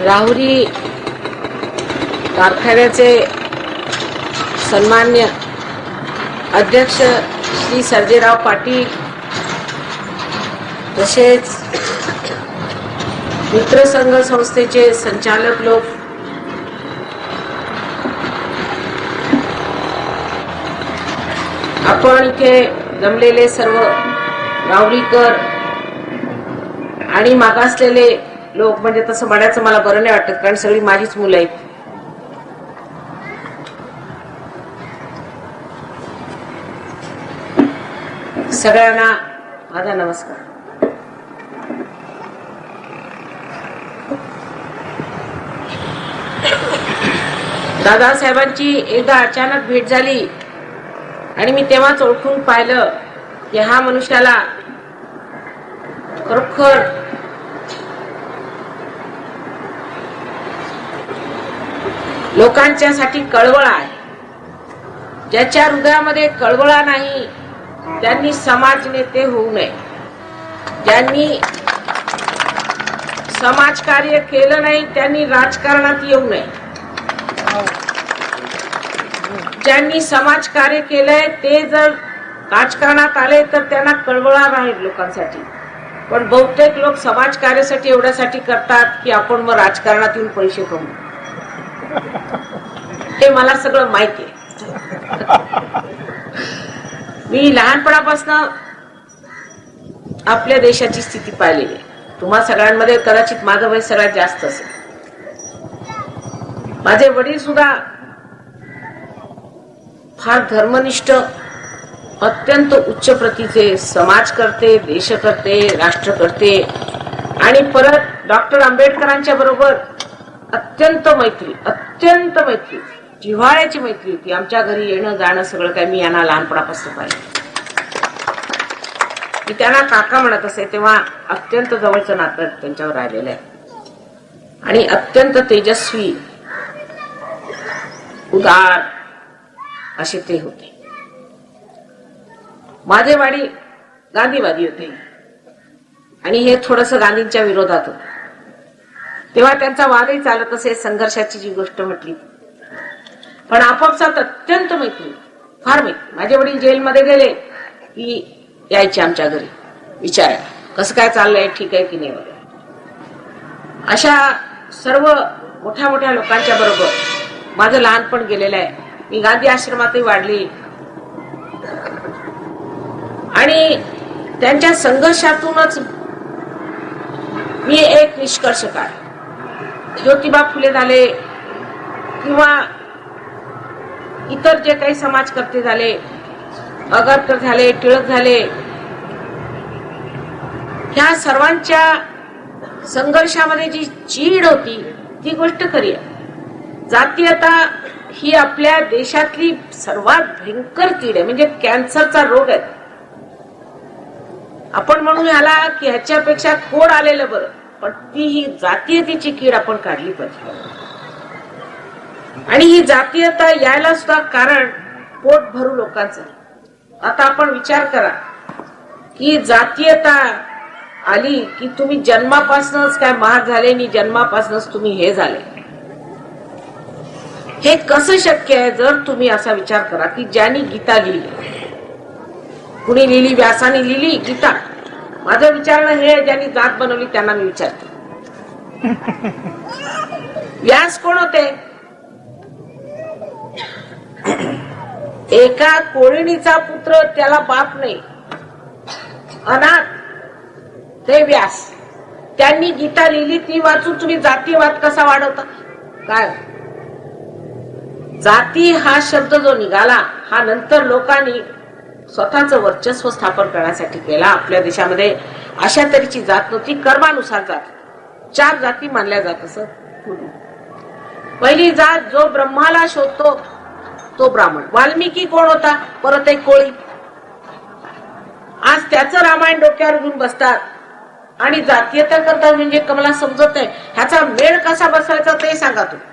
राहुरी कारखान्याचे सन्मान्य अध्यक्ष श्री सर्जेराव पाटील, तसेच मित्रसंघ संस्थेचे संचालक लोक, आपण इथे जमलेले सर्व राहुरीकर आणि मागासलेले लोक, म्हणजे तसं म्हणायचं मला बरं नाही वाटत कारण सगळी माझीच मुलं आहेत. सगळ्यांना माझा नमस्कार. दादासाहेबांची एकदा अचानक भेट झाली आणि मी तेव्हाच ओळखून पाहिलं की हा मनुष्याला खरोखर लोकांच्यासाठी कळवळा आहे. ज्याच्या हृदयामध्ये कळवळा नाही त्यांनी समाज नेते होऊ नये. ज्यांनी समाजकार्य केलं नाही त्यांनी राजकारणात येऊ नये. ज्यांनी समाजकार्य केलंय ते जर राजकारणात आले तर त्यांना कळवळा राहील लोकांसाठी. पण बहुतेक लोक समाजकार्यासाठी एवढ्यासाठी करतात की आपण मग राजकारणात येऊन पैसे कमवू. हे मला सगळं माहिती आहे. मी लहानपणापासून आपल्या देशाची स्थिती पाहिलेली आहे. तुम्हा सगळ्यांमध्ये कदाचित माझं वय सगळ्यात जास्त असेल. माझे वडील सुद्धा फार धर्मनिष्ठ, अत्यंत उच्च प्रतीचे समाजकर्ते, देशकर्ते, राष्ट्रकर्ते आणि परत डॉक्टर आंबेडकरांच्या बरोबर अत्यंत मैत्री, जिव्हाळ्याची मैत्री होती. आमच्या घरी येणं जाणं सगळं काय मी यांना लहानपणापासून पाहिलं. मी त्यांना काका म्हणत असे तेव्हा अत्यंत जवळचं नातं त्यांच्यावर राहिलेलं आहे. आणि अत्यंत तेजस्वी, उदार असे ते होते. माझे वडील गांधीवादी होते आणि हे थोडस गांधींच्या विरोधात होते. तेव्हा त्यांचा वादही चालत असे, संघर्षाची जी गोष्ट म्हटली. पण आपापसात अत्यंत मैत्री, फार मैत्री. माझे वडील जेलमध्ये गेले की यायचे आमच्या घरी विचारायला कसं काय चाललंय, ठीक आहे की नाही वगैरे. अशा सर्व मोठ्या मोठ्या लोकांच्या बरोबर माझं लहानपण गेलेलं आहे. मी गांधी आश्रमातही वाढली आणि त्यांच्या संघर्षातूनच मी एक निष्कर्ष काढला. ज्योतिबा फुले झाले किंवा इतर जे काही समाजकर्ते झाले, आगरकर झाले, टिळक झाले, ह्या सर्वांच्या संघर्षामध्ये जी चीड होती ती गोष्ट खरी आहे. जातीयता ही आपल्या देशातली सर्वात भयंकर कीड आहे, म्हणजे कॅन्सरचा रोग आहे. आपण म्हणून ह्याला की ह्याच्यापेक्षा कोड आलेलं बरं, पण ती ही जातीयतेची कीड आपण काढली पाहिजे. आणि ही जातीयता यायला सुद्धा कारण पोट भरू लोकांचं. आता आपण विचार करा की जातीयता आली की तुम्ही जन्मापासूनच काय महाग झाले आणि जन्मापासूनच तुम्ही हे झाले. हे कसं शक्य आहे? जर तुम्ही असा विचार करा की ज्यांनी गीता लिहिली, कुणी लिहिली? व्यासाने लिहिली गीता. माझं विचारणं हे ज्यांनी जात बनवली त्यांना मी विचारते, व्यास कोण होते? एका कोळिणीचा पुत्र, त्याला बाप नाही, अनाथ, ते व्यास. त्यांनी गीता लिहिली, ती वाचून तुम्ही जातीवाद कसा वाढवता? काय जाती हा शब्द जो निघाला हा नंतर लोकांनी स्वतःच वर्चस्व स्थापन करण्यासाठी केला. आपल्या देशामध्ये अशा तऱ्हेची जात नव्हती, कर्मानुसार जात. 4 जाती मानल्या जात असत. पहिली जात जो ब्रह्माला शोधतो तो ब्राह्मण. वाल्मिकी कोण होता? परत एक कोळी. आज त्याचं रामायण डोक्यावर घेऊन बसतात आणि जातीयता करतात. म्हणजे मला समजत नाही ह्याचा मेळ कसा बसवायचा ते सांगा तुम्ही.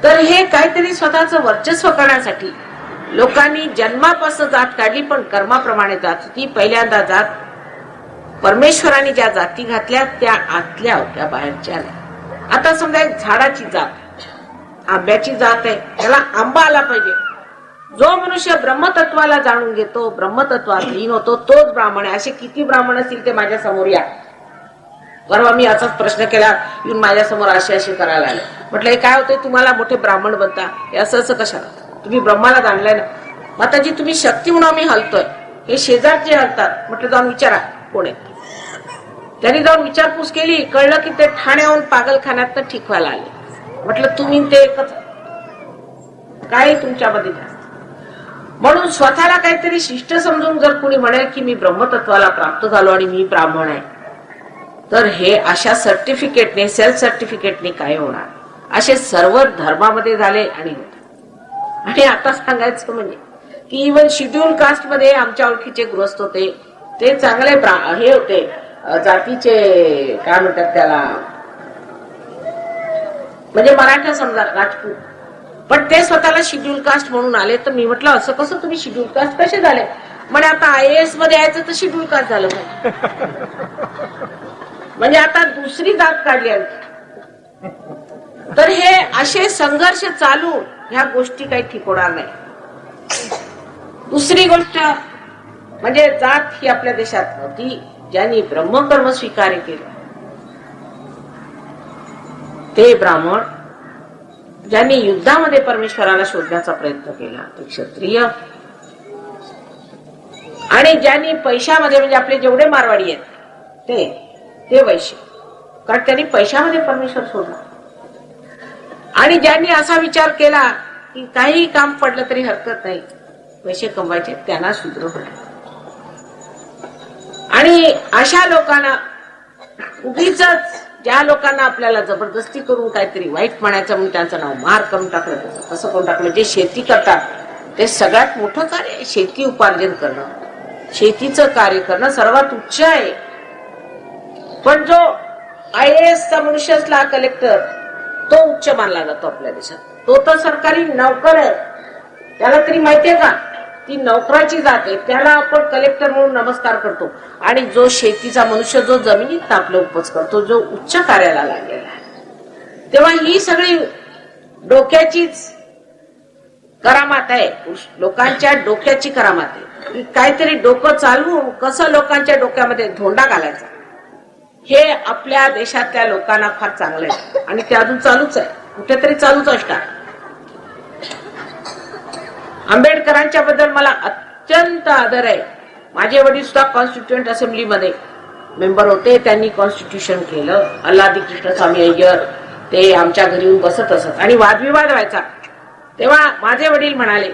तर हे काहीतरी स्वतःच वर्चस्व करण्यासाठी लोकांनी जन्मापासून जात काढली, पण कर्माप्रमाणे जात होती. पहिल्यांदा जात परमेश्वराने ज्या जाती घातल्या त्या आतल्या होत्या, बाहेरच्या नाही. आता समजा एक झाडाची जात, आंब्याची जात आहे, त्याला आंबा आला पाहिजे. जो मनुष्य ब्रह्मतत्वाला जाणून घेतो, ब्रह्मतत्वात लीन होतो, तोच ब्राह्मण आहे. असे किती ब्राह्मण असतील ते माझ्या समोर या. परवा मी असाच प्रश्न केला, येऊन माझ्या समोर असे करायला आले. म्हटलं हे काय होतंय, तुम्हाला मोठे ब्राह्मण बनता, हे असं कशाला, तुम्ही ब्रह्माला जाणलाय ना. माताजी तुम्ही शक्ती म्हणून आम्ही हलतोय, हे शेजारचे हलतात. म्हटलं जाऊन विचारा कोण आहे. त्यांनी जाऊन विचारपूस केली, कळलं की ते ठाण्याहून पागलखान्यात ठीक व्हायला आले. म्हटलं तुम्ही ते एकच, काय तुमच्यामध्ये जास्त. म्हणून स्वतःला काहीतरी शिष्ट समजून जर कोणी म्हणेल की मी ब्रह्मतत्वाला प्राप्त झालो आणि मी ब्राह्मण आहे, तर हे अशा सर्टिफिकेटने, सेल्फ सर्टिफिकेटने काय होणार. असे सर्व धर्मामध्ये झाले आणि आता सांगायचं म्हणजे की इव्हन शेड्यूल कास्ट मध्ये आमच्या ओळखीचे गृहस्थ होते, ते चांगले हे होते, जातीचे काय म्हणतात त्याला, म्हणजे मराठा समजा राजपूत, पण ते स्वतःला शेड्यूल कास्ट म्हणून आले. तर मी म्हटलं असं कसं, तुम्ही शेड्यूल कास्ट कसे झाले. म्हणे आता IAS मध्ये यायचं तर शेड्यूल कास्ट झालं म्हणजे आता दुसरी जात काढली आहे. तर हे असे संघर्ष चालू, ह्या गोष्टी काही ठीक होणार नाही. दुसरी गोष्ट म्हणजे जात ही आपल्या देशात नव्हती. ज्यांनी ब्रह्मकर्म स्वीकार केलं ते ब्राह्मण, ज्यांनी युद्धामध्ये परमेश्वराला शोधण्याचा प्रयत्न केला ते क्षत्रिय, आणि ज्यांनी पैशामध्ये, म्हणजे आपले जेवढे मारवाडी आहेत ते वैश्य, कारण त्यांनी पैशामध्ये परमेश्वर शोधला. आणि ज्यांनी असा विचार केला की काही काम पडलं तरी हरकत नाही, पैसे कमवायचे, त्यांना शूद्र होते. आणि अशा लोकांना उगीच, ज्या लोकांना आपल्याला जबरदस्ती करून काहीतरी वाईट म्हणायचं म्हणून त्यांचं नाव मार करून टाकलं, तसं करून टाकलं. जे शेती करतात ते सगळ्यात मोठं कार्य आहे. शेती उपार्जन करणं, शेतीचं कार्य करणं सर्वात उच्च आहे. पण जो IAS चा मनुष्य असला, कलेक्टर, तो उच्च मानला जातो आपल्या देशात. तो तर सरकारी नोकर आहे, त्याला तरी माहितीये का ती नोकराची जात आहे, त्याला आपण कलेक्टर म्हणून नमस्कार करतो. आणि जो शेतीचा मनुष्य, जो जमिनीत आपलं उपज करतो, जो उच्च कार्याला लागलेला आहे, तेव्हा ही सगळी डोक्याचीच करामात आहे, लोकांच्या डोक्याची करामात आहे. काहीतरी डोकं चालवून कसं लोकांच्या डोक्यामध्ये धोंडा घालायचा, हे आपल्या देशातल्या लोकांना फार चांगलं आहे. आणि ते अजून चालूच आहे, कुठेतरी चालूच असणार. आंबेडकरांच्या बद्दल मला अत्यंत आदर आहे. माझे वडील सुद्धा कॉन्स्टिट्युएंट असेंब्लीमध्ये मेंबर होते, त्यांनी कॉन्स्टिट्यूशन केलं. अल्लादी कृष्णस्वामी अय्यर ते आमच्या घरी येऊन बसत असत आणि वादविवाद व्हायचा. तेव्हा माझे वडील म्हणाले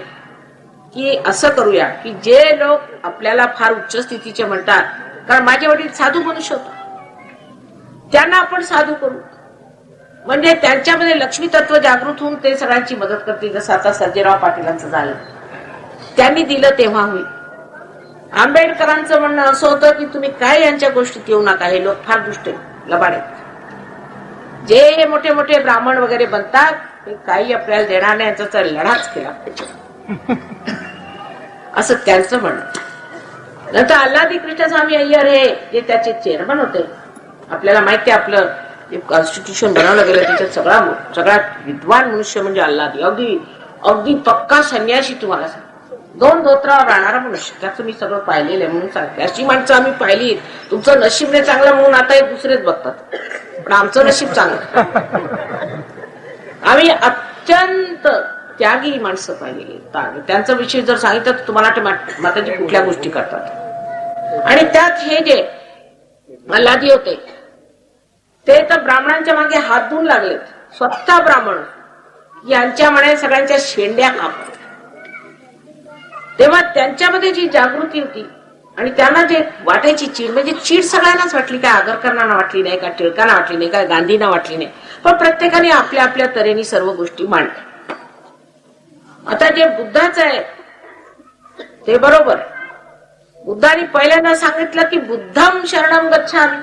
की असं करूया की जे लोक आपल्याला फार उच्च स्थितीचे म्हणतात, कारण माझे वडील साधू मनुष्य होते, त्यांना आपण साधू करू, म्हणजे त्यांच्यामध्ये लक्ष्मी तत्व जागृत होऊन ते सगळ्यांची मदत करतील. जसं आता सर्जेराव पाटीलांचं झालं, त्यांनी दिलं तेव्हा होईल. आंबेडकरांचं म्हणणं असं होतं की तुम्ही काय यांच्या गोष्टीत येऊ नका, हे लोक फार दुष्ट लबाड आहेत. जे मोठे मोठे ब्राह्मण वगैरे बनतात ते काही आपल्याला देणार नाही, यांचा लढाच केला असं त्यांचं म्हणणं. नंतर अल्लादी कृष्णस्वामी अय्यर हे जे त्याचे चेअरमन होते, आपल्याला माहिती आहे आपलं कॉन्स्टिट्यूशन बनवलं गेलं, त्याच्यात सगळ्यात विद्वान मनुष्य म्हणजे अल्लादी, अगदी पक्का संन्यासी. तुम्हाला सांग, 2 धोत्रावर राहणारा मनुष्य, त्याचं मी सगळं पाहिलेलं आहे म्हणून सांगते. अशी माणसं आम्ही पाहिली. तुमचं नशीब नाही चांगलं म्हणून आता हे दुसरेच बघतात, पण आमचं नशीब चांगलं. आम्ही अत्यंत त्यागी माणसं पाहिलेली. त्यांचा विषय जर सांगितलं तर तुम्हाला माताजी कुठल्या गोष्टी करतात. आणि त्यात हे जे अल्लादी होते ते तर ब्राह्मणांच्या मागे हात धुवून लागलेत. स्वतः ब्राह्मण यांच्या म्हणे सगळ्यांच्या शेंड्या कापत. तेव्हा त्यांच्यामध्ये जी जागृती होती आणि त्यांना जे वाटायची चीड, म्हणजे चीड सगळ्यांनाच वाटली. काय आगरकरांना वाटली नाही, काय टिळकांना वाटली नाही, काय गांधींना वाटली नाही, पण प्रत्येकाने आपल्या आपल्या तऱ्हेने सर्व गोष्टी मांडल्या. आता जे बुद्धाचं आहे ते बरोबर. बुद्धाने पहिल्यांदा सांगितलं की बुद्धम शरणम गच्छामि,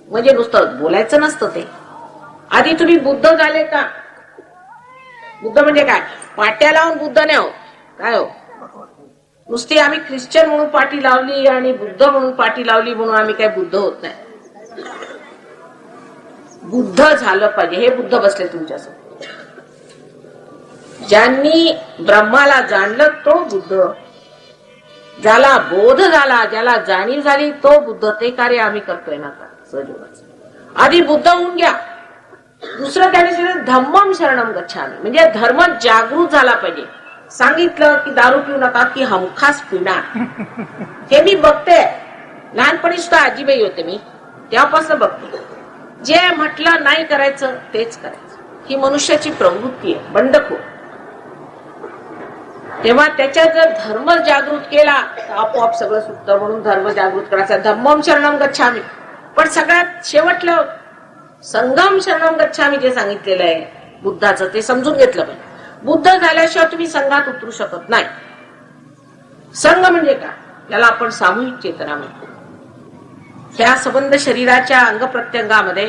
म्हणजे नुसतं बोलायचं नसतं ते. आधी तुम्ही बुद्ध झाले का? बुद्ध म्हणजे काय? पाट्या लावून बुद्ध नाही हो, काय हो, नुसती आम्ही ख्रिश्चन म्हणून पाठी लावली आणि बुद्ध म्हणून पाठी लावली म्हणून आम्ही काय बुद्ध होत नाही. बुद्ध झालं पाहिजे. हे बुद्ध बसले तुमच्यासमोर. ज्यांनी ब्रह्माला जाणलं तो बुद्ध, ज्याला बोध झाला, ज्याला जाणीव झाली तो बुद्ध. ते कार्य आम्ही करतोय ना आता सहयोगाचं. आधी बुद्ध होऊन घ्या. दुसरं त्याने धम्मम शरणम गच्छामी, म्हणजे धर्म जागृत झाला पाहिजे. सांगितलं की दारू पिऊ नका की हमखास पिणार. हे मी बघते. लहानपणी सुद्धा आजीबाई होते मी, तेव्हापासून बघते. जे म्हटलं नाही करायचं तेच करायचं. ही मनुष्याची प्रवृत्ती आहे, बंडखोर. तेव्हा त्याच्यात जर धर्म जागृत केला तर आपोआप सगळं सुटतं. म्हणून धर्म जागृत करायचा. धम्मम शरणम गच्छामी. पण सगळ्यात शेवटलं संगम शरणम गच्छामी जे सांगितलेलं आहे बुद्धाचं, ते समजून घेतलं पाहिजे. बुद्ध झाल्याशिवाय तुम्ही संघात उतरू शकत नाही. संघ म्हणजे काय? याला आपण सामूहिक चेतना म्हणतो. ह्या संबंध शरीराच्या अंग प्रत्यंगामध्ये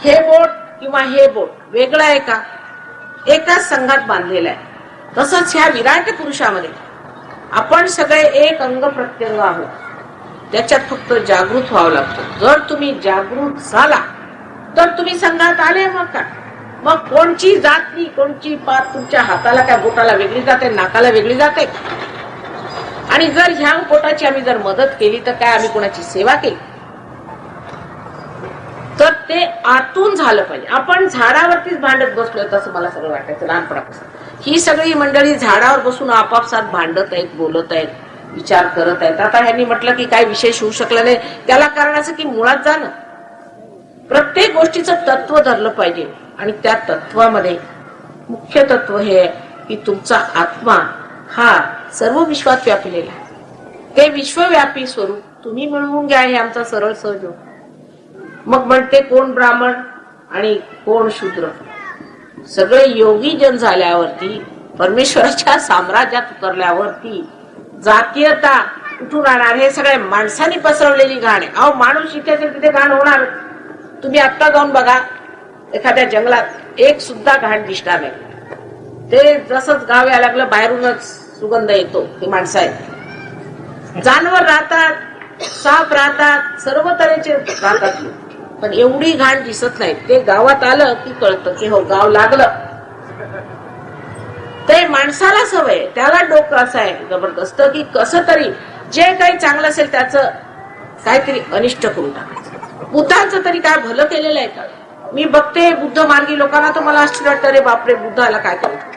हे बोट किंवा हे बोट वेगळं आहे का? एकाच संघात बांधलेलं आहे. तसंच ह्या विराट पुरुषामध्ये आपण सगळे एक अंग प्रत्यंग आहोत. त्याच्यात फक्त जागृत व्हावं लागतं. जर तुम्ही जागृत झाला तर तुम्ही संघात आले. मग काय? मग कोणची जात नाही, कोणची पात तुमच्या हाताला काय बोटाला वेगळी जाते, नाकाला वेगळी जाते. आणि जर ह्या बोटाची आम्ही जर मदत केली तर काय आम्ही कोणाची सेवा केली? तर ते आतून झालं पाहिजे. आपण झाडावरतीच भांडत बसलोय तसं मला सगळं वाटायचं लहानपणापासून. ही सगळी मंडळी झाडावर बसून आपापसात भांडत आहेत, बोलत आहेत, विचार करत आहेत. आता ह्यांनी म्हटलं की काय विशेष होऊ शकला नाही. त्याला कारण असं की मुळात जाणं. प्रत्येक गोष्टीचं तत्व धरलं पाहिजे. आणि त्या तत्वामध्ये मुख्य तत्व हे आहे की तुमचा आत्मा हा सर्व विश्वात व्यापलेला आहे. ते विश्वव्यापी स्वरूप तुम्ही मिळवून घ्या. हे आमचा सरळ सहयोग. मग म्हणते कोण ब्राह्मण आणि कोण शूद्र? सगळे योगी जन झाल्यावरती, परमेश्वराच्या साम्राज्यात उतरल्यावरती जातीयता कुठून आणणार? हे सगळे माणसाने पसरवलेली घाण आहे. अहो, माणूस इथे तिथे घाण होणार. तुम्ही आत्ता जाऊन बघा एखाद्या जंगलात एक सुद्धा घाण दिसणार नाही. ते जसंच गाव यायला लागलं बाहेरूनच सुगंध येतो. ते माणसं आहेत. जानवर राहतात, साप राहतात, सर्व तऱ्हेचे राहतात. पण एवढी घाण दिसत नाही. ते गावात आलं की कळतं की हो गाव लागलं. ते माणसाला सवय, त्याला डोकं असं आहे जबरदस्त की कसं तरी जे काही चांगलं असेल त्याचं काहीतरी अनिष्ट करून टाकायचं. बुद्धांचं तरी काय भलं केलेलं आहे का? मी बघते बुद्ध मार्गी लोकांना तर मला आश्चर्य वाटतं, रे बापरे बुद्धाला काय करत.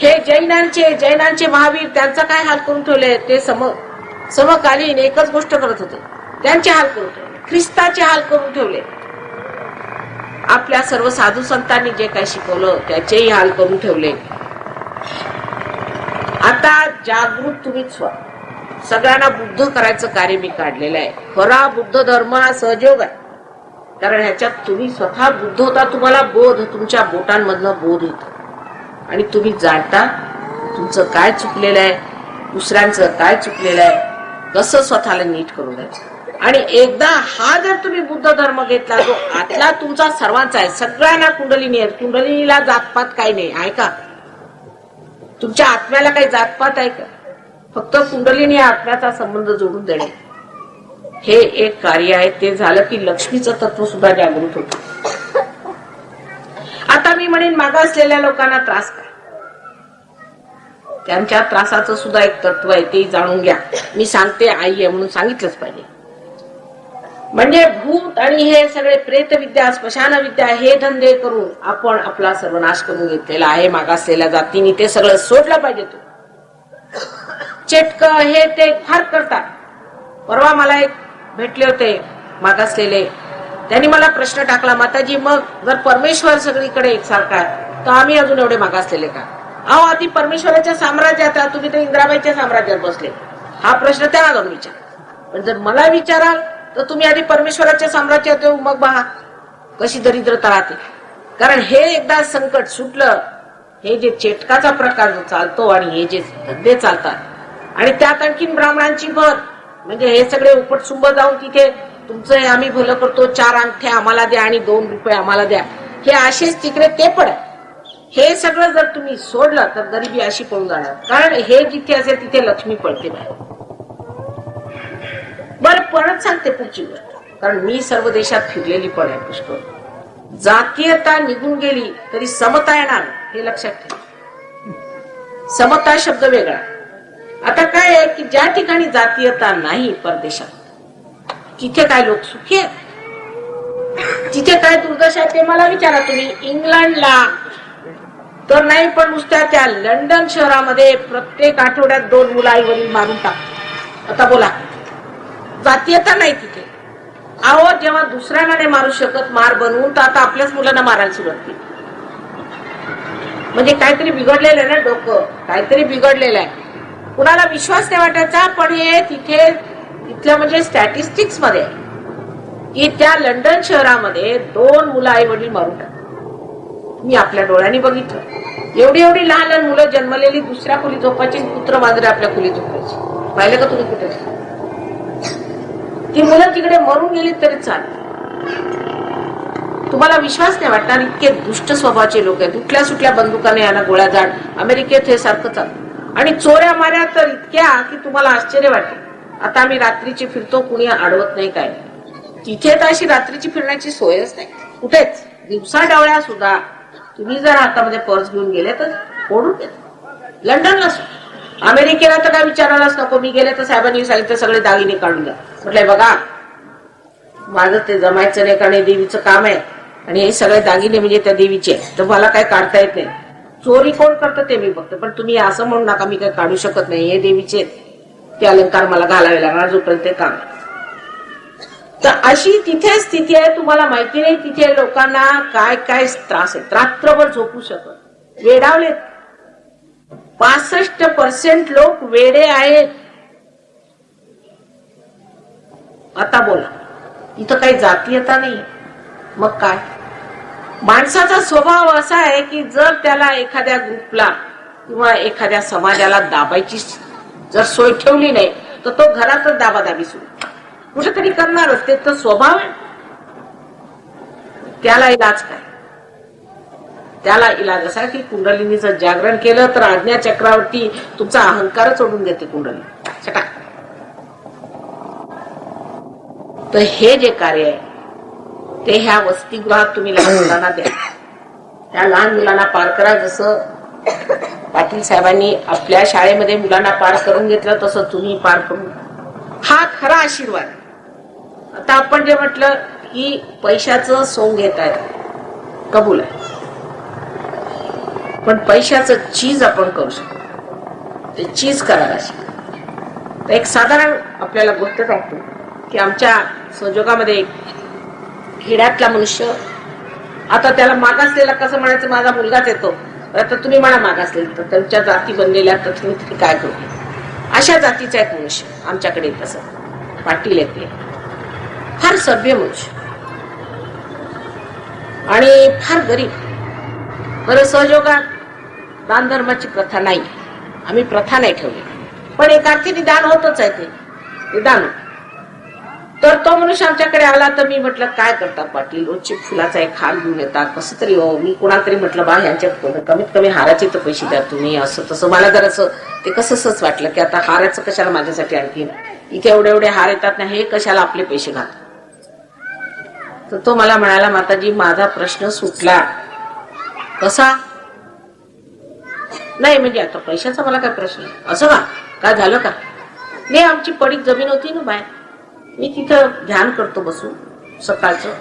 हे जैनांचे महावीर त्यांचा काय हाल करून ठेवले. ते समकालीन एकच गोष्ट करत होते, त्यांचे हाल करून ठेवले. ख्रिस्ताचे हाल करून ठेवले. आपल्या सर्व साधू संतांनी जे काही शिकवलं त्याचेही हाल करून ठेवले. आता जागृत तुम्हीच व्हा. सगळ्यांना बुद्ध करायचं कार्य मी काढलेलं आहे. खरा बुद्ध धर्म हा सहयोग आहे. कारण ह्याच्यात तुम्ही स्वतः बुद्ध होता. तुम्हाला बोध, तुमच्या बोटांमधनं बोध येतो आणि तुम्ही जाणता तुमचं काय चुकलेलं आहे, दुसऱ्यांचं काय चुकलेलं आहे, कसं स्वतःला नीट करून द्यायचं. आणि एकदा हा जर तुम्ही बुद्ध धर्म घेतला जो आतला तुमचा सर्वांचा आहे. सगळ्यांना कुंडलिनी आहे. कुंडलिनीला जातपात काही नाही आहे का? तुमच्या आत्म्याला काही जातपात आहे का? फक्त कुंडलिनी आत्म्याचा संबंध जोडून देणे हे एक कार्य आहे. ते झालं की लक्ष्मीचं तत्व सुद्धा जागृत होतं. आता मी म्हणेन मागासलेल्या लोकांना त्रास काय? त्यांच्या त्रासाचं सुद्धा एक तत्व आहे, ते जाणून घ्या. मी सांगते आई आहे म्हणून सांगितलंच पाहिजे. म्हणजे भूत आणि हे सगळे प्रेत विद्या, स्मशान विद्या हे धंदे करून आपण आपला सर्वनाश करून घेतलेला आहे. मागासलेल्या जातीने ते सगळं सोडलं पाहिजे. तो चेटक हे ते फार करतात. परवा मला एक भेटले होते मागासलेले. त्यांनी मला प्रश्न टाकला, माताजी मग जर परमेश्वर सगळीकडे एकसारखा आहे तर आम्ही अजून एवढे मागासलेले का? अहो, आधी परमेश्वराच्या साम्राज्यात, तुम्ही तर इंद्राबाईच्या साम्राज्यात बसले. हा प्रश्न त्यांना जाऊन विचार. पण जर मला विचाराल तर तुम्ही आधी परमेश्वराच्या साम्राज्यात येऊ, मग पहा कशी दरिद्रता राहते. कारण हे एकदा संकट सुटलं, हे जे चेटकाचा प्रकार जो चालतो आणि हे जे धंदे चालतात आणि त्यात आणखीन ब्राह्मणांची भर, म्हणजे हे सगळे उपटसुंब जाऊन तिथे तुमचं हे आम्ही भलं करतो, 4 अंगठ्या आम्हाला द्या आणि 2 रुपये आम्हाला द्या, हे असेच तिकडे ते पण आहे. हे सगळं जर तुम्ही सोडलं तर गरिबी अशी पळून जाणार. कारण हे जिथे असेल तिथे लक्ष्मी पळते बाहेर. बरं परत सांगते पुढची गोष्ट, कारण मी सर्व देशात फिरलेली पण आहे पुष्कळ. जातीयता निघून गेली तरी समता येणार हे लक्षात ठेवा. समता शब्द वेगळा. आता काय आहे की ज्या ठिकाणी जातीयता नाही परदेशात तिथे काय लोक सुखी आहेत, तिथे काय दुर्दशा आहे ते मला विचारा तुम्ही. इंग्लंडला तर नाही, पण नुसत्या त्या लंडन शहरामध्ये प्रत्येक आठवड्यात 2 मुलं आई वडील मारून टाकतात. आता बोला, जातीयता नाही तिथे. अहो जेव्हा दुसऱ्यांना नाही मारू शकत मार बनवून, तर आता आपल्याच मुलांना मारायला सुरुवात केली. म्हणजे काहीतरी बिघडलेलं आहे ना, डोकं काहीतरी बिघडलेलं आहे. कुणाला विश्वास नाही वाटायचा, पण हे तिथे तिथल्या म्हणजे स्टॅटिस्टिक्स मध्ये की त्या लंडन शहरामध्ये 2 मुलं आई वडील मारून टाकतात. मी आपल्या डोळ्यांनी बघितलं. एवढी एवढी लहान लहान मुलं जन्मलेली दुसऱ्या खोली झोपायची, पुत्र मांजरे आपल्या खोली झोपायची. पाहिलं का तुम्ही कुठे? ती मुलं तिकडे मरून गेली तरी चालेल. तुम्हाला विश्वास नाही वाटणार, इतके दुष्ट स्वभावाचे लोक आहेत. उठल्या सुटल्या बंदुकाने यांना गोळ्या जाड. अमेरिकेत हे सारखं चालतं. आणि चोऱ्या माऱ्या तर इतक्या की तुम्हाला आश्चर्य वाटेल. आता आम्ही रात्रीची फिरतो, कुणी अडवत नाही काय. तिथे तर अशी रात्रीची फिरण्याची सोयच नाही कुठेच. दिवसा डावळ्या सुद्धा तुम्ही जर हातामध्ये पर्स घेऊन गेले तर ओढून घेत. लंडनला अमेरिकेला तर काय विचारायलाच नको. मी गेले तर साहेबांनी सांगितलं सगळे दागिने काढून द्या. म्हटलंय बघा माझं ते जमायचं नाही, कारण देवीचं काम आहे आणि हे सगळे दागिने म्हणजे त्या देवीचे, तर मला काय काढता येत नाही. चोरी कोण करतं ते मी बघते, पण तुम्ही असं म्हणू नका मी काय काढू शकत नाही, हे देवीचे ते अलंकार मला घालावे लागणार जोपर्यंत ते काम. तर अशी तिथे स्थिती आहे. तुम्हाला माहिती नाही तिथे लोकांना काय काय त्रास आहे. रात्रभर झोपू शकत, वेडावलेत. 65% लोक वेडे आहेत. आता बोला, इथं काही जातीयता नाही. मग काय? माणसाचा स्वभाव असा आहे की जर त्याला एखाद्या ग्रुपला किंवा एखाद्या समाजाला दाबायची जर सोय ठेवली नाही तर तो घरातच दाबादाबी सुरू कुठेतरी करणारच. ते तर स्वभाव आहे. त्याला इलाज काय? त्याला इलाज असा की कुंडलिनीचं जागरण केलं तर आज्ञा चक्रावरती तुमचा अहंकारच ओढून देते कुंडलिनी. चटा. तर हे जे कार्य आहे ते ह्या वसतिगृहात तुम्ही लहान मुलांना द्या. त्या लहान मुलांना पार करा. जसं पाटील साहेबांनी आपल्या शाळेमध्ये मुलांना पार करून घेतलं तसं तुम्ही पार करून. हा खरा आशीर्वाद. आता आपण जे म्हटलं की पैशाचं सोंग घेत आहे, कबूल आहे, पण पैशाचं चीज आपण करू शकतो. ते चीज करायला शिकतो. एक साधारण आपल्याला गोष्ट सांगतो की आमच्या संजोगामध्ये खेड्यातला मनुष्य, आता त्याला मागासलेला कसं म्हणायचं, माझा मुलगाच येतो. आता तुम्ही म्हणा मागासलेला, तर त्यांच्या जाती बनलेल्या तर तुम्ही काय करू. अशा जातीचा एक मनुष्य आमच्याकडे तसं पाटील येते. फार सभ्य मनुष्य आणि फार गरीब. बरं सहयोगात दान धर्माची प्रथा नाही, आम्ही प्रथा नाही ठेवली, पण एक अर्थाने दान होतच आहे. ते दान. तर तो मनुष्य आमच्याकडे आला तर मी म्हटलं काय करता पाटील, रोजची फुलाचा एक हार घेऊन येतात, कसं तरी हो. मी कुणा तरी म्हटलं बा ह्यांच्या कमीत कमी हाराचे तर पैसे द्या तुम्ही. असं तसं मला जर असं ते कसंच वाटलं की आता हाराचं कशाला माझ्यासाठी आणखी, इथे एवढे एवढे हार येतात ना, हे कशाला आपले पैसे घाल. तर तो मला म्हणाला माताजी माझा प्रश्न सुटला. कसा? नाही म्हणजे आता पैशाचा मला काय प्रश्न. असं का? काय झालं का? नाही आमची पडीक जमीन होती ना बाहेर, मी तिथं ध्यान करतो बसून सकाळचं,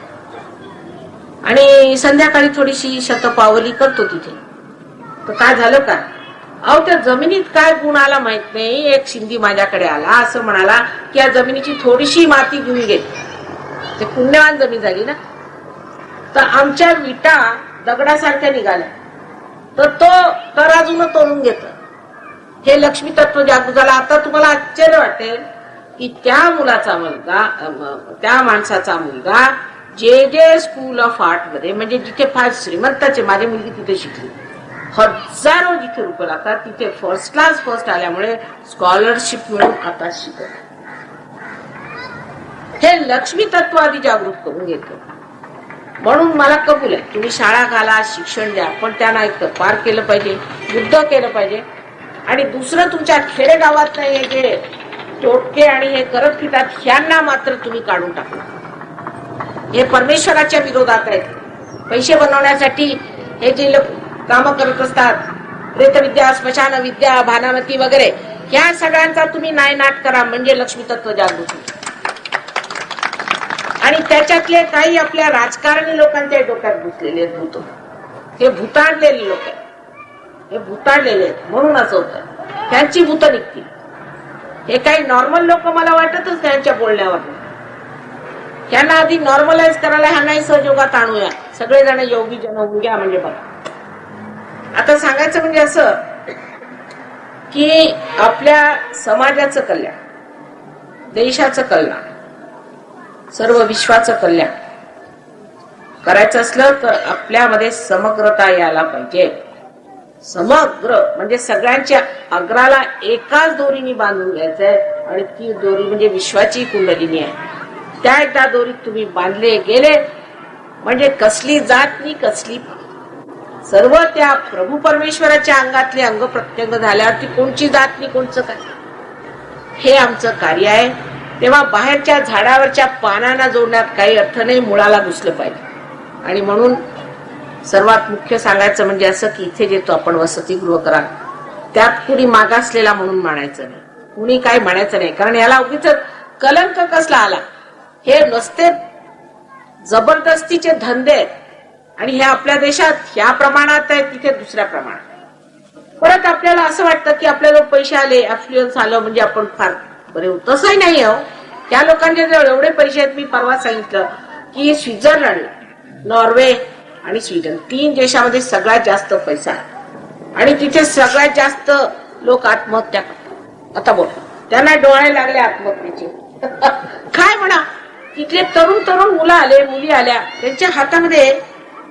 आणि संध्याकाळी थोडीशी शतपावली करतो तिथे. तर काय झालं का? अहो त्या जमिनीत काय गुण आला माहित नाही. एक शिंदी माझ्याकडे आला, असं म्हणाला की या जमिनीची थोडीशी माती घेऊन गेली. ते पुण्यवान जमीन झाली ना. तर आमच्या विटा दगडासारख्या निघाल्या. तर तो तराजून तोडून घेत. हे लक्ष्मी तत्व जागृत झालं. आता तुम्हाला आश्चर्य वाटेल की त्या मुलाचा मुलगा, त्या माणसाचा मुलगा जे स्कूल ऑफ आर्ट मध्ये, म्हणजे जिथे फार श्रीमंताचे, माझी मुलगी तिथे शिकली, हजारो जिथे रुपये लागतात तिथे फर्स्ट क्लास फर्स्ट आल्यामुळे स्कॉलरशिप मिळून आता शिकत. हे लक्ष्मी तत्व आधी जागृत करून घेतलं. म्हणून मला कबूल आहे, तुम्ही शाळा घाला, शिक्षण द्या, पण त्यांना एक तर पार केलं पाहिजे, युद्ध केलं पाहिजे. आणि दुसरं, तुमच्या खेडेगावात नाही जे टोटके आणि हे करत फिरतात, ह्यांना मात्र तुम्ही काढून टाकला. हे परमेश्वराच्या विरोधात आहेत. पैसे बनवण्यासाठी हे जे लोक काम करत असतात, प्रेतविद्या, स्मशान विद्या, भानामती वगैरे, ह्या सगळ्यांचा तुम्ही नायनाट करा, म्हणजे लक्ष्मी तत्व जागृती. आणि त्याच्यातले काही आपल्या राजकारणी लोकांच्या डोक्यात घुसलेले आहेत भूत. हे भूताडलेले लोक आहेत, हे भूताडलेले आहेत, म्हणून असं होतं. त्यांची भूत निघतील. हे काही नॉर्मल लोक मला वाटतच त्यांच्या बोलण्यावर. त्यांना आधी नॉर्मलाइज करायला ह्या नाही सहयोगात आणूया, सगळेजण योगी जन होऊन घ्या. म्हणजे बघा, आता सांगायचं म्हणजे असं की आपल्या समाजाचं कल्याण, देशाचं कल्याण, सर्व विश्वाचं कल्याण करायचं असलं तर आपल्यामध्ये समग्रता यायला पाहिजे. समग्र म्हणजे सगळ्यांच्या अग्राला एकाच दोरीने बांधून घ्यायचंय, आणि ती दोरी म्हणजे विश्वाची कुंडलिनी आहे. त्या एकदा दोरीत तुम्ही बांधले गेले म्हणजे कसली जात नाही, कसली सर्व त्या प्रभू परमेश्वराच्या अंगातले अंग प्रत्यंग झाल्यावरती कोणची जात नाही, कोणचं काय. हे आमचं कार्य आहे. तेव्हा बाहेरच्या झाडावरच्या पानांना जोडण्यात काही अर्थ नाही, मुळाला घुसलं पाहिजे. आणि म्हणून सर्वात मुख्य सांगायचं म्हणजे असं की इथे जे तो आपण वसतिगृह करा, त्यात कुणी मागासलेला म्हणून म्हणायचं नाही, कुणी काय म्हणायचं नाही. कारण याला उगीच कलंक कसला आला. हे नसते जबरदस्तीचे धंदे आहेत. आणि हे आपल्या देशात ह्या प्रमाणात आहे, तिथे दुसऱ्या प्रमाणात. परत आपल्याला असं वाटतं की आपल्याला पैसे आले, अफ्लुएन्स आलं म्हणजे आपण फार बरे. तसंही नाही हो. त्या लोकांचे जवळ एवढे पैसे आहेत, मी परवा सांगितलं की स्वित्झर्लंड, नॉर्वे आणि स्वीडन, 3 देशामध्ये सगळ्यात जास्त पैसा आहे. आणि तिथे सगळ्यात जास्त लोक आत्महत्या करतात. आता बोल, त्यांना डोळे लागले आत्महत्येचे. काय म्हणा, तिथले तरुण तरुण मुलं आले, मुली आल्या, त्यांच्या हातामध्ये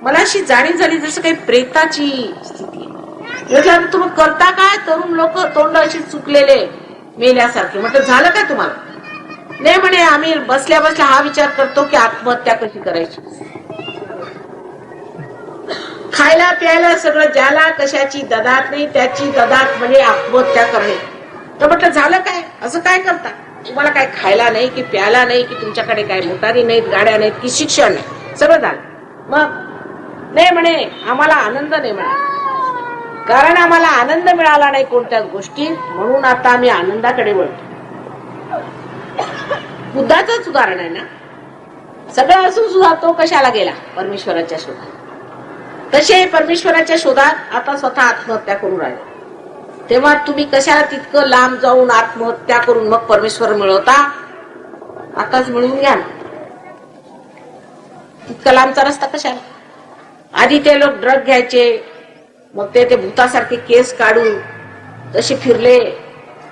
मला अशी जाणीव झाली जसं काही प्रेताची स्थिती. म्हटलं तुम्ही करता काय? तरुण लोक तोंड अशी चुकलेले मेल्यासारखे. म्हटलं झालं काय तुम्हाला? नाही म्हणे, आम्ही बसल्या बसल्या हा विचार करतो की आत्महत्या कशी करायची. खायला प्यायला सगळं, ज्याला कशाची ददात नाही त्याची ददात म्हणजे आत्महत्या करणे. तर म्हटलं झालं काय? असं काय करता? तुम्हाला काय खायला नाही की प्यायला नाही की तुमच्याकडे काय मोटारी नाहीत, गाड्या नाहीत की शिक्षण नाही, सगळं झालं. मग नाही म्हणे, आम्हाला आनंद नाही म्हणे, कारण आम्हाला आनंद मिळाला नाही कोणत्याच गोष्टीत, म्हणून आता आम्ही आनंदाकडे वळतो. बुद्धाचंच उदाहरण आहे ना. सगळं असून सुद्धा तो कशाला गेला? परमेश्वराच्या शोधात. तसे परमेश्वराच्या शोधात आता स्वतः आत्महत्या करून राहिले. तेव्हा तुम्ही कशाला तितकं लांब जाऊन आत्महत्या करून मग परमेश्वर मिळवता? आताच मिळवून घ्या ना. तितका लांबचा रस्ता कशाला? आधी ते लोक ड्रग घ्यायचे, मग ते भूतासारखे केस काढून तसे फिरले,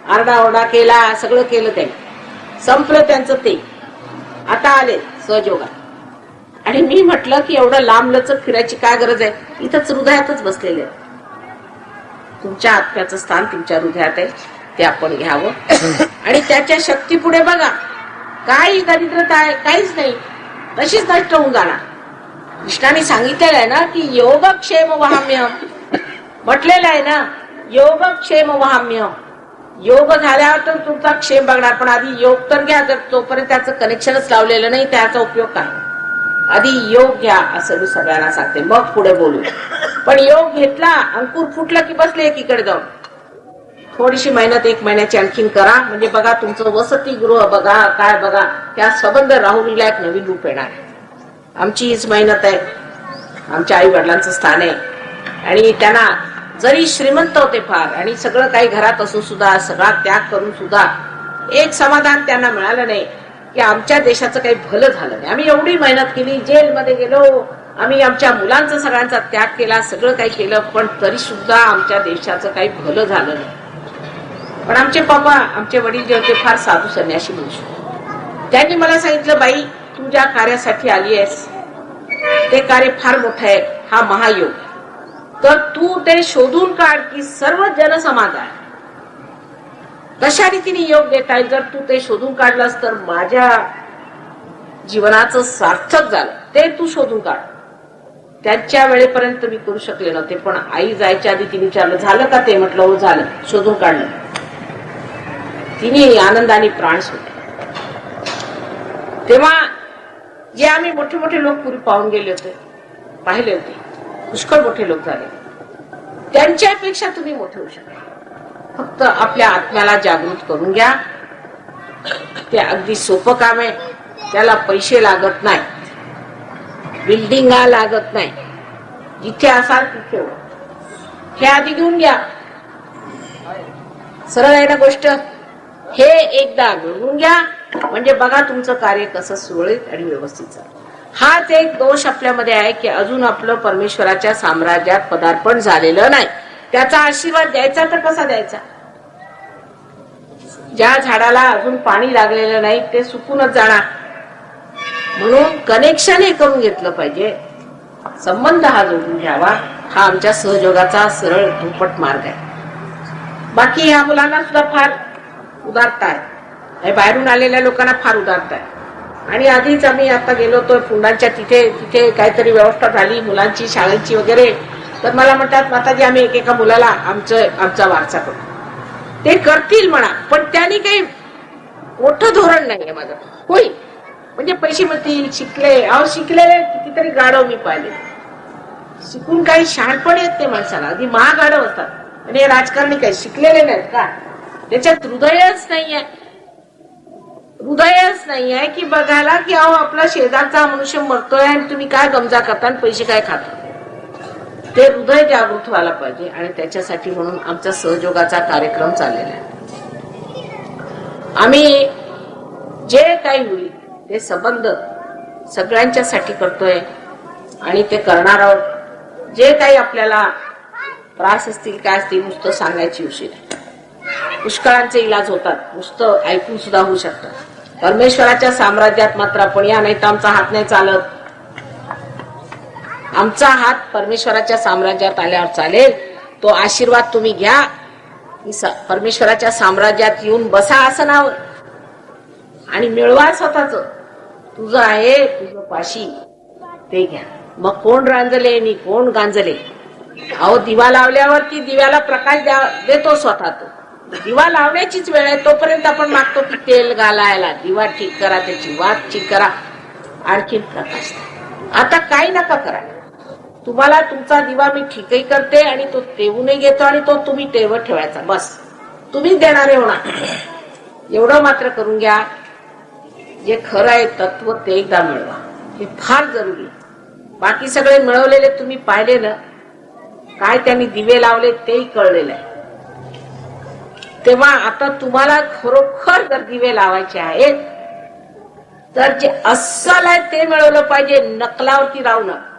आरडाओरडा केला, सगळं केलं त्यांनी, संपलं त्यांचं ते. आता आले सहयोगा. आणि मी म्हटलं की एवढं लांब लचक फिरायची काय गरज आहे? इथंच हृदयातच बसलेले आहे. तुमच्या आत्म्याचं स्थान तुमच्या हृदयात आहे, ते आपण घ्यावं. आणि त्याच्या शक्ती पुढे बघा, काही दरिद्रता आहे, काहीच नाही, तशीच नष्ट होऊन जाणार. कृष्णाने सांगितलेलं आहे ना की योगक्षेम वहाम्य, म्हटलेलं आहे ना, योगक्षेम वहाम्य. योग झाल्यावर तर तुमचा क्षेम बघणार, पण आधी योग तर घ्या. जर तोपर्यंत त्याचं कनेक्शनच लावलेलं नाही, त्याचा उपयोग काय? आधी योग घ्या असं मी सगळ्यांना सांगते, मग पुढे बोलू. पण योग घेतला, अंकुर फुटला की बसले एकीकडे जाऊन. थोडीशी मेहनत 1 महिन्याची आणखीन करा, म्हणजे बघा तुमचं वसतिगृह बघा, काय बघा, त्या संबंध राहुरीला एक नवीन रूप येणार. आमची हीच मेहनत आहे, आमच्या आई वडिलांचं स्थान आहे. आणि त्यांना जरी श्रीमंत होते फार आणि सगळं काही घरात असून सुद्धा, सगळा त्याग करून सुद्धा एक समाधान त्यांना मिळालं नाही की आमच्या देशाचं काही भलं झालं नाही. आम्ही एवढी मेहनत केली, जेलमध्ये गेलो, आम्ही आमच्या मुलांचा सगळ्यांचा त्याग केला, सगळं काही केलं, पण तरी सुद्धा आमच्या देशाचं काही भलं झालं नाही. पण आमचे पप्पा, आमचे वडील जे होते फार साधू संन्यासी मनुष्य, त्यांनी मला सांगितलं, बाई तू ज्या कार्यासाठी आली आहेस ते कार्य फार मोठं आहे, हा महायोग, तर तू ते शोधून काढ की सर्व जनसमाज आहे कशा रीतीने योग देता येईल. जर तू ते शोधून काढलास तर माझ्या जीवनाचं सार्थक झालं ते तू शोधून काढ. त्यांच्या वेळेपर्यंत मी करू शकले नव्हते, पण आई जायच्या आधी तिने विचारलं झालं का ते, म्हटलं हो झालं, शोधून काढलं. तिने आनंदाने प्राण सोडले. तेव्हा जे आम्ही मोठे मोठे लोक पूर्वी पाहून गेले होते, पाहिले होते, पुष्कळ मोठे लोक झाले, त्यांच्यापेक्षा तुम्ही मोठे होऊ शकता. फक्त आपल्या आत्म्याला जागृत करून घ्या. ते अगदी सोपं काम आहे. त्याला पैसे लागत नाही, बिल्डिंगा लागत नाही. जिथे असाल तिथे हे आधी घेऊन घ्या. सरळ आहे ना गोष्ट. हे एकदा मिळवून घ्या म्हणजे बघा तुमचं कार्य कसं सुरळीत आणि व्यवस्थित चालेल. हाच एक दोष आपल्यामध्ये आहे की अजून आपलं परमेश्वराच्या साम्राज्यात पदार्पण झालेलं नाही. त्याचा आशीर्वाद द्यायचा तर कसा द्यायचा. ज्या झाडाला अजून पाणी लागलेलं नाही ते सुकूनच जाणार. म्हणून कनेक्शन हे करून घेतलं पाहिजे. संबंध हा जोडून घ्यावा. हा आमच्या सहयोगाचा सरळ दुप्पट मार्ग आहे. बाकी ह्या मुलांना सुद्धा फार उदारता आहे. बाहेरून आलेल्या लोकांना फार उदारता आहे. आणि आधीच आम्ही आता गेलो होतो फुंडांच्या तिथे काहीतरी व्यवस्था झाली मुलांची शाळेची वगैरे, तर मला म्हणतात माताजी आम्ही एकेका मुलाला आमचा वारसा करतो. ते करतील म्हणा, पण त्यांनी काही मोठं धोरण नाहीये माझं. होईल म्हणजे पैसे मिळतील, शिकले, अहो शिकलेले कितीतरी गाढव मी पाहिले. शिकून काही शहाणपण येत नाही माणसाला, आधी महागाढव असतात. आणि हे राजकारणी काही शिकलेले नाहीत का. त्याच्यात हृदयच नाहीये की बघायला की अहो आपला शेजारचा मनुष्य मरतोय आणि तुम्ही काय गमजा करता आणि पैसे काय खाता. ते हृदय जागृत व्हायला पाहिजे. आणि त्याच्यासाठी म्हणून आमचा सहयोगाचा कार्यक्रम चाललेला आहे. आम्ही जे काही होईल ते संबंध सगळ्यांच्यासाठी करतोय आणि ते करणार आहोत. जे काही आपल्याला त्रास असतील काय असतील नुसतं सांगायची उशीर. पुष्कळांचे इलाज होतात, नुसतं ऐकून सुद्धा होऊ शकतात. परमेश्वराच्या साम्राज्यात मात्र आपण या, नाही तर आमचा हात नाही चालत. आमचा हात परमेश्वराच्या साम्राज्यात आल्यावर चालेल. तो आशीर्वाद तुम्ही घ्या. परमेश्वराच्या साम्राज्यात येऊन बसा आसनावर आणि मिळवा स्वतःच. तुझं आहे तुझं पाशी ते घ्या. मग कोण रांजले आणि कोण गांजले. अहो दिवा लावल्यावरती दिव्याला प्रकाश देतो स्वतः. तो दिवा लावण्याचीच वेळ आहे. तोपर्यंत आपण मागतो की तेल घालायला, दिवा ठीक करा, त्याची वात ठीक करा, आणखी प्रकाश. आता काही नका करा. तुम्हाला तुमचा दिवा मी ठीकही करते आणि तो तेवूनही घेतो आणि तो तुम्ही तेवत ठेवायचा. बस तुम्ही देणारे होणार. एवढं मात्र करून घ्या. जे खरं आहे तत्व ते एकदा मिळवा. हे फार जरुरी. बाकी सगळे मिळवलेले तुम्ही पाहिले ना, काय त्यांनी दिवे लावले तेही कळलेलं आहे. तेव्हा आता तुम्हाला खरोखर जर दिवे लावायचे आहेत तर जे अस्सल आहे ते मिळवलं पाहिजे, नकलावरती राहू नका.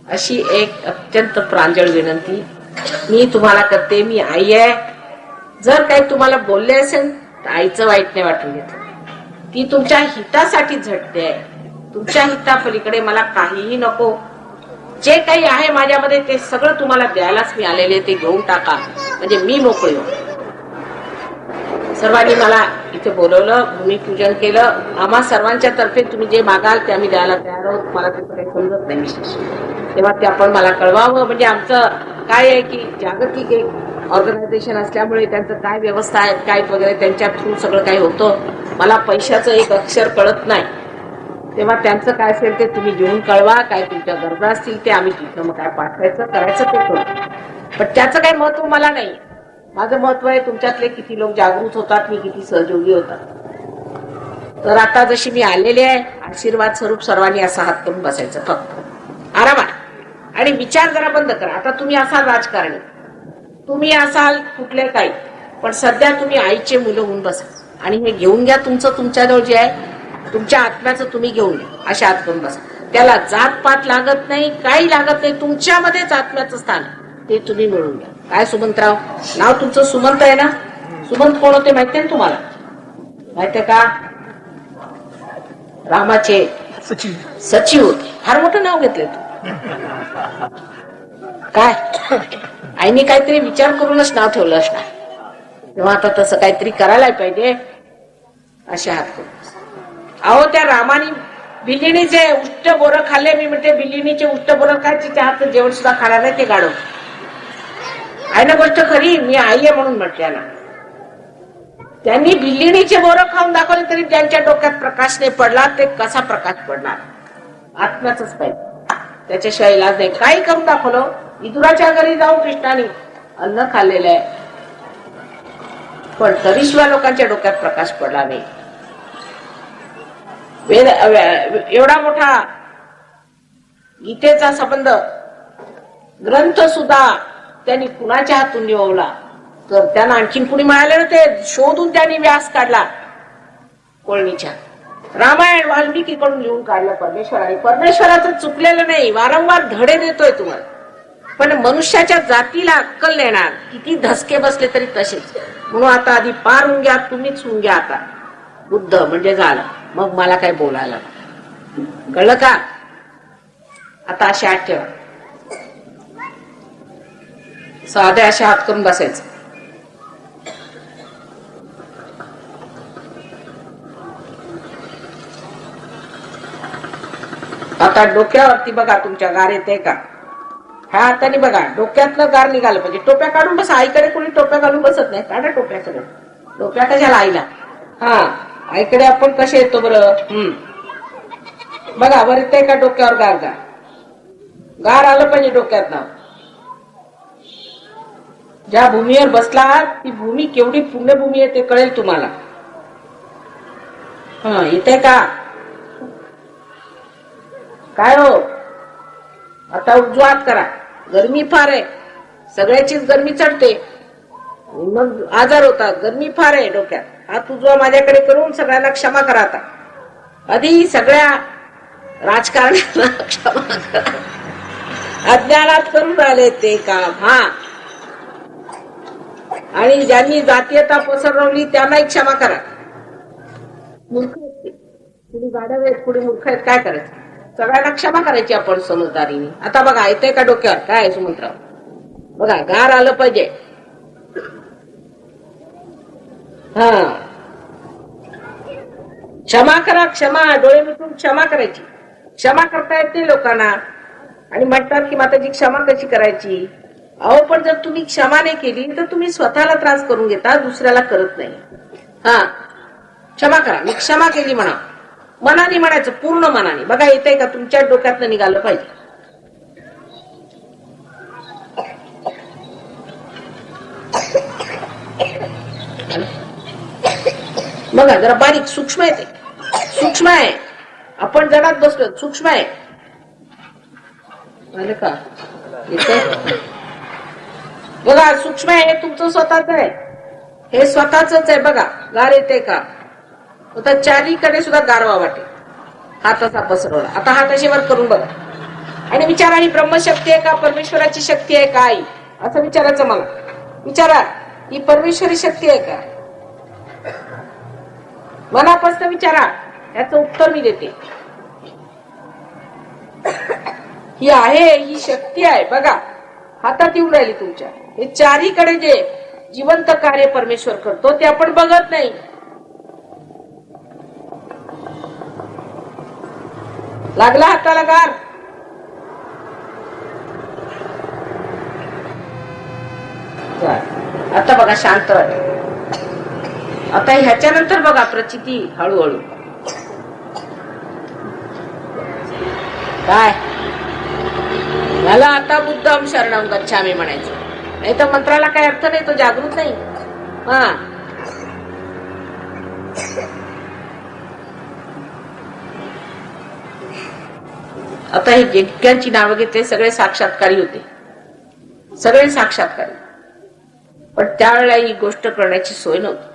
अशी एक अत्यंत प्रांजळ विनंती मी तुम्हाला करते. मी आई आहे. जर काही तुम्हाला बोलले असेल तर आईचं वाईट नाही वाटून घेतलं. ती तुमच्या हितासाठी झटते आहे. तुमच्या हितापलीकडे मला काहीही नको. जे काही आहे माझ्यामध्ये ते सगळं तुम्हाला द्यायलाच मी आलेले. ते घेऊन टाका म्हणजे मी मोकळी होतो. सर्वांनी मला इथे बोलवलं, भूमिपूजन केलं. आम्हा सर्वांच्या तर्फे तुम्ही जे मागाल ते आम्ही द्यायला तयार आहोत. मला त्याचं काही समजत नाही विशेष, तेव्हा ते आपण मला कळवावं. म्हणजे आमचं काय आहे की जागतिक एक ऑर्गनायझेशन असल्यामुळे त्यांचं काय व्यवस्था आहे काय वगैरे त्यांच्या थ्रू सगळं काही होतं. मला पैशाचं एक अक्षर कळत नाही. तेव्हा त्यांचं काय असेल ते तुम्ही घेऊन कळवा. काय तुमच्या गरजा असतील ते आम्ही तिथं मग काय पाठवायचं करायचं ते करू. पण त्याचं काही महत्व मला नाही. माझं महत्व आहे तुमच्यातले किती लोक जागृत होतात, मी किती सहयोगी होतात. तर आता जशी मी आलेली आहे आशीर्वाद स्वरूप सर्वांनी असा हात करून बसायचं फक्त आरामात. आणि विचार जरा बंद करा. आता तुम्ही असाल राजकारणी, तुम्ही असाल कुठले काही, पण सध्या तुम्ही आईचे मुलं होऊन बसा आणि हे घेऊन घ्या. तुमचं तुमच्याजवळ जे आहे तुमच्या आत्म्याचं तुम्ही घेऊन घ्या. अशा हात करून बसा. त्याला जातपात लागत नाही, काही लागत नाही. तुमच्यामध्येच आत्म्याचं स्थान ते तुम्ही मिळवून घ्या. काय सुमंतराव नाव तुमचं? सुमंत आहे ना? सुमंत कोण होते माहितीये ना तुम्हाला? माहितीये का? रामाचे सचिव होते. फार मोठं नाव घेतलंय तू. काय आईने काहीतरी विचार करूनच नाव ठेवलं असणार. तेव्हा आता तसं काहीतरी करायला पाहिजे. अशा हात करून अहो त्या रामानी बिल्लिणीचे उष्ट बोरं खाल्ले. मी म्हणते बिल्लिणीचे उष्ट बोरं काय तिच्या हातचं जेवण सुद्धा खाणार नाही ते गाडव. आहे ना गोष्ट खरी. मी आई आहे म्हणून म्हटल्या ना. त्यांनी बिल्लिणीचे बोरं खाऊन दाखवले तरी त्यांच्या डोक्यात प्रकाश नाही पडला. ते कसा प्रकाश पडणार? आत्म्याच पाहिजे, त्याच्याशिवाय इलाज नाही. काही करून दाखवलं. विदुराच्या घरी जाऊन कृष्णाने अन्न खाल्लेलं आहे, पण तरी शिवाय लोकांच्या डोक्यात प्रकाश पडला नाही. वेद एवढा मोठा गीतेचा संबंध ग्रंथ सुद्धा त्यांनी कुणाच्या हातून निवडला तर त्यांना आणखीन कुणी मिळाले ना ते शोधून त्यांनी व्यास काढला. कोळणीच्या रामायण वाल्मिकीकडून लिहून काढलं परमेश्वराने. परमेश्वराचं चुकलेलं नाही, वारंवार धडे देतोय तुम्हाला. पण मनुष्याच्या जातीला अक्कल देणार किती धसके बसले तरी तसेच. म्हणून आता आधी पार होऊन घ्या, तुम्हीच होऊन घ्या. आता बुद्ध म्हणजे झालं, मग मला काय बोलायला. कळलं का? आता अशी हात ठेवा, साधे असे हात करून बसायचं. आता डोक्यावरती बघा तुमच्या गार येते का? ह्या हाताने बघा डोक्यातलं गार निघालं पाहिजे. टोप्या काढून बसा. आईकडे कोणी टोप्या घालून बसत नाही. काढा टोप्या सगळं. टोप्या कशाला आईला? हा, आईकडे आपण कसे येतो बरं? बघा वर येते का डोक्यावर गार? गार गार आलं पाहिजे डोक्यात ना. ज्या भूमीवर बसला ती भूमी केवढी पुण्यभूमी आहे ते कळेल तुम्हाला. हा, येते का? काय हो, आता उजवा हात करा. गरमी फार आहे, सगळ्याचीच गरमी चढते, मग आजार होतात. गरमी फार आहे डोक्यात. हात उजवा माझ्याकडे करून सगळ्यांना क्षमा करा. आता आधी सगळ्या राजकारण्यांना क्षमा करा. अज्ञानात करून राहिले ते काम. हा, आणि ज्यांनी जातीयता पसरवली त्यांनाही क्षमा करा. मूर्ख कुणी गाढव आहेत, कुणी मूर्ख आहेत, काय करायचं? सगळ्यांना क्षमा करायची आपण समजदारीने. आता बघा येते का डोक्यावर? काय सुमंतराव बघा, गार आलं पाहिजे. हा, क्षमा करा. क्षमा, डोळे मिटून क्षमा करायची. क्षमा करता येते लोकांना आणि म्हणतात की माताजी क्षमा कशी करायची? अहो, पण जर तुम्ही क्षमा नाही केली तर तुम्ही स्वतःला त्रास करून घेता, दुसऱ्याला करत नाही. हा, क्षमा करा. मी क्षमा केली म्हणा. मनाने म्हणायचं, पूर्ण मनाने. बघा येते का? तुमच्या डोक्यातनं निघालं पाहिजे. बघा जरा बारीक सूक्ष्म आहे ते. सूक्ष्म आहे. आपण जडात बसलो, सूक्ष्म आहे. आलं का? येते बघा, सूक्ष्म आहे. हे तुमचं स्वतःच आहे, हे स्वतःच आहे. बघा गार येते का? आता चारीकडे सुद्धा गारवा वाटेल. हात असा पसरवला. आता हात अशी वर करून बघा आणि विचारा, ही ब्रह्मशक्ती आहे का? परमेश्वराची शक्ती आहे का? असं विचारायचं मला. विचारा, ही परमेश्वरी शक्ती आहे का? मनापासून विचारा, याचं उत्तर मी देते. ही आहे, ही शक्ती आहे. बघा हातात येऊन राहिली तुमच्या. हे चारीकडे जे जिवंत कार्य परमेश्वर करतो ते आपण बघत नाही. लागला हाताला गार? आता बघा शांत वाटेल. आता ह्याच्यानंतर बघा प्रचिती हळूहळू. काय मला आता बुद्धम शरणम गच्छामी म्हणायचं, नाही तर मंत्राला काय अर्थ नाही, तो जागृत नाही. हा, आता हे जितक्यांची नावं घेतले सगळे साक्षात्कारी होते, सगळे साक्षात्कारी. पण त्यावेळेला ही गोष्ट करण्याची सोय नव्हती.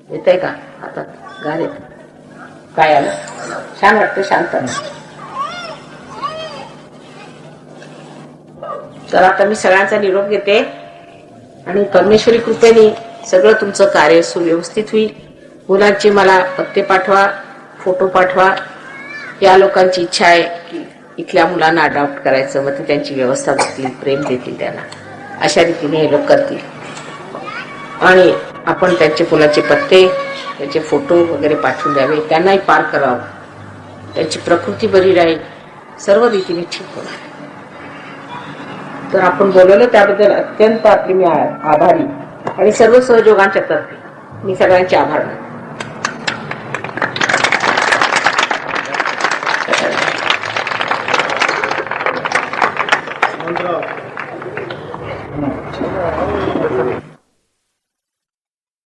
येत आहे का? आता गार येत. काय आलं? छान वाटतं, शांत. तर आता मी सगळ्यांचा निरोप घेते आणि परमेश्वरी कृपेने सगळं तुमचं कार्य सुव्यवस्थित होईल. मुलांचे मला पत्ते पाठवा, फोटो पाठवा. या लोकांची इच्छा आहे की इथल्या मुलांना अडॉप्ट करायचं, मग ते त्यांची व्यवस्था बघतील, प्रेम देतील त्यांना, अशा रीतीने हे लोक करतील. आणि आपण त्यांचे फुलाचे पत्ते त्याचे फोटो वगैरे पाठवून द्यावे, त्यांनाही पार करावं, त्यांची प्रकृती बरी राहील, सर्व रीतीने ठीक होणार. तर आपण बोलवलं त्याबद्दल अत्यंत आपली मी आभारी आणि सर्व सहयोगांच्या तर्फे मी सगळ्यांचे आभार मानते. मंत्र